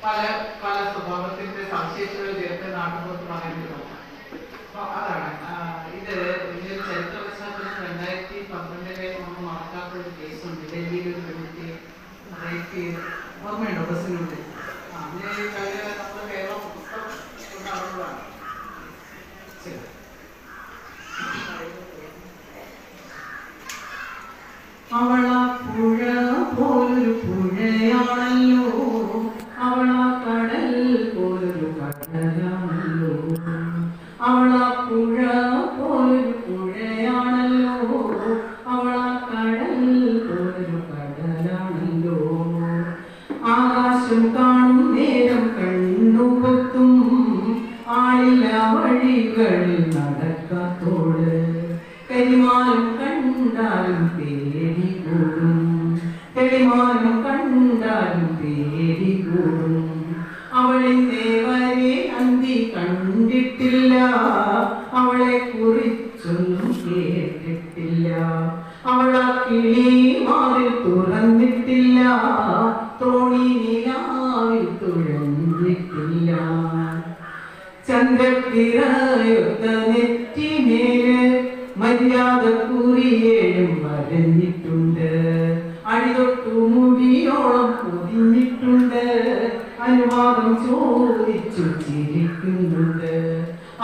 പല പല സ്വഭാവത്തിന്റെ സവിശേഷതകൾ ചേർത്ത് നാട്ടുപുറത്ത് പറയുന്നത് നോക്കാം. അപ്പോൾ അതാണ് ഇതിന്റെ ചരിത്ര പശ്ചാത്തലം 2012 നമ്മൾ മറക്കാത്തൊരു കേസുണ്ട്. ഡൽഹിയിൽ ഒരു പെൺകുട്ടിയെ റേപ്പ് ചെയ്ത് ഓർമ്മയുണ്ടോ? ബസ്സിനുള്ളിൽ അതിന് നമ്മുടെ കേരളം പുസ്തകം കൊണ്ടാടുന്നതാണ്. ശരി, അവളാ പുഴ പോലൊരു പുഴയാണല്ലോ, അവളാ കടൽ പോലൊരു കടലാണല്ലോ, അവളാ പുഴ പോലൊരു പുഴയാണല്ലോ, അവളാ കടൽ പോലൊരു കടലാണല്ലോ. ആകാശം കാണും നേരം കണ്ണുപൊത്തും, ആളില്ല വഴികളിൽ നടക്കാത്തോട്, കരിമാനം കണ്ടാലും പേടി കൂടും, തെളിമാനം കണ്ടാലും പേടി കൂടും. അവളിന്നേ വരെ അന്തി കണ്ടിട്ടില്ല, അവളെ കുറിച്ചൊന്നും കേട്ടിട്ടില്ല, അവളാ കിളിമാറിൽ തുറന്നിട്ടില്ല, തോണി നിലാവിൽ തുഴഞ്ഞിട്ടില്ല. ചന്ദ്രത്തിറയൊത്ത നെറ്റിമേല് മര്യാദ കുറിയേഴും വരഞ്ഞിട്ടുണ്ട്, അടിതൊട്ടു മുടിയോളം പൊതിഞ്ഞിട്ടുണ്ട്, അനുവാദം ചോദിച്ചു ചിരിക്കുന്നുണ്ട്.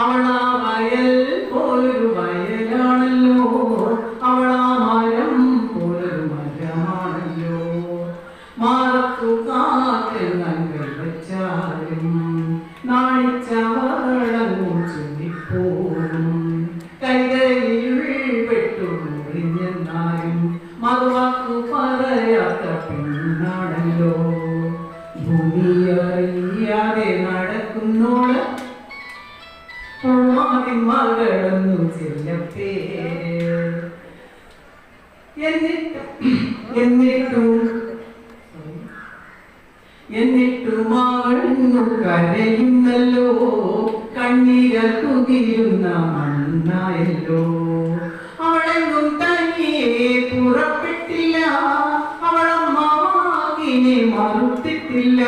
അവളാ വയൽ പോലൊരു വയലാണല്ലോ, അവളാ മരം പോലൊരു മരമാണല്ലോ, മാറത്തു കാറ്റെന്നാൽ വെച്ചാലും നാണിച്ചവളങ്ങു ചൊല്ലിപ്പോകും, കൈതയിൽ പെട്ടു മുറിഞ്ഞെന്നാലും മറുവാക്കു പറയാത്ത പെണ്ണാണല്ലോ. ഭൂമിയറിയാതെ നടക്കുന്നോള് മകളെന്നു ചെല്ലപ്പേര്. എന്നിട്ടും അവളെന്നു കരയുന്നല്ലോ, കണ്ണീരൽ കുതിരുന്ന മണ്ണായല്ലോ. അവളെങ്ങും തനിയെ പുറപ്പെട്ടില്ല, അവളമ്മ വാക്കിനെ മറുത്തിട്ടില്ല,